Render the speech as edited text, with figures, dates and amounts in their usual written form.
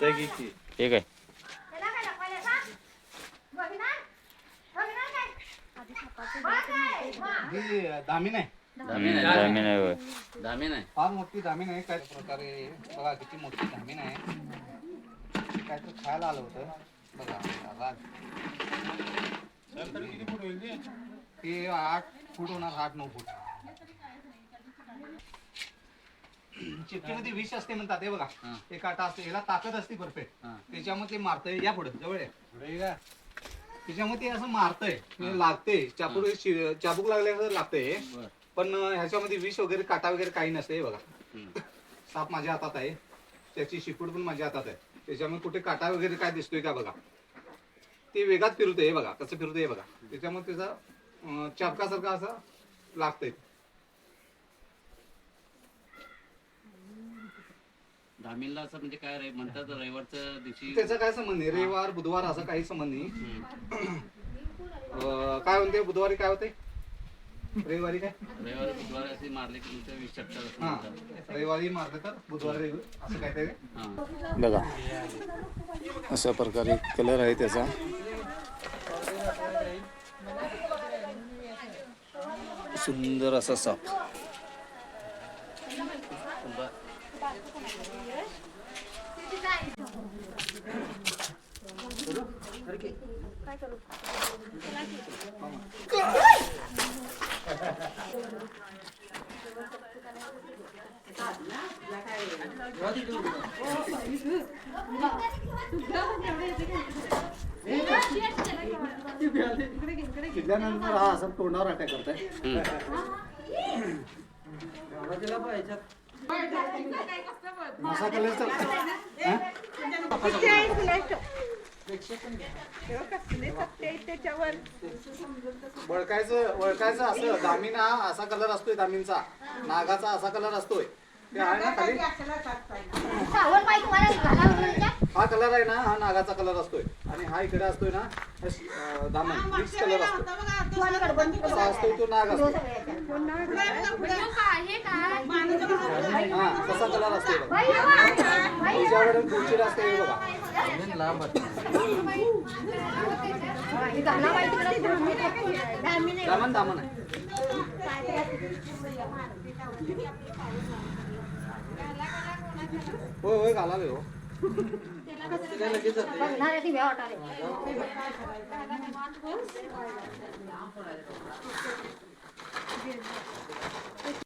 ठीक आहे. दामी नाही जमीन आहे होय. दामीन आहे. फार मोठी दामीन आहे. काय प्रकारे बघा किती मोठी दामीन आहे. काय तर खायला आलं होतं बघा. ते 8 फूट होणार, 8-9 फूट. चिपकीमध्ये विष असते म्हणतात हे बघा. ते काटा असते, याला ताकद असते परफेक्ट. त्याच्यामध्ये ते मारतंय. या पुढे जवळ आहे. त्याच्यामध्ये असं मारतंय, लागते. चाबूक लागल्यावर लागतंय. पण ह्याच्यामध्ये विष वगैरे काटा वगैरे काही नसते. हे बघा साप माझ्या हातात आहे, त्याची शिपूड पण माझ्या हातात आहे. त्याच्यामुळे कुठे काटा वगैरे काय दिसतोय का बघा. ते वेगात फिरतोय. हे बघा कसं फिरतोय. हे बघा त्याच्यामुळे त्याचा चाबकासारखा असं लागतंय. दामीनला असं म्हणजे काय म्हणतात रविवारच्या दिवशी. त्याचा काय संबंध नाही. रविवार बुधवार असं काही संबंध नाही. काय म्हणते बुधवारी काय होते, रविवारी काय. रविवारी बुधवारी असे मारले की तुमच्या 20 हा रविवारी मारले तर बुधवारी असं काहीतरी. बघा अशा प्रकारे कलर आहे त्याचा. सुंदर असा साप. शिकल्यानंतर हा असं तोंडावर अटॅक करताय. असा कलरचा वळखायचं असं. दामीन हा असा कलर असतोय. दामीनचा नागाचा असा कलर असतोय. ते आहे ना खाली हा कलर आहे ना, हा नागाचा कलर असतोय. आणि हा इकडे असतोय ना दामन मिक्स कलर असतो. असा असतोय तो नाग असतो. हा तसा कलर असतोय बघा. तुझ्याकडे गुडचिरा असते हे बघा. दामन दामन आहे. होय होय घालावे हो. लगेच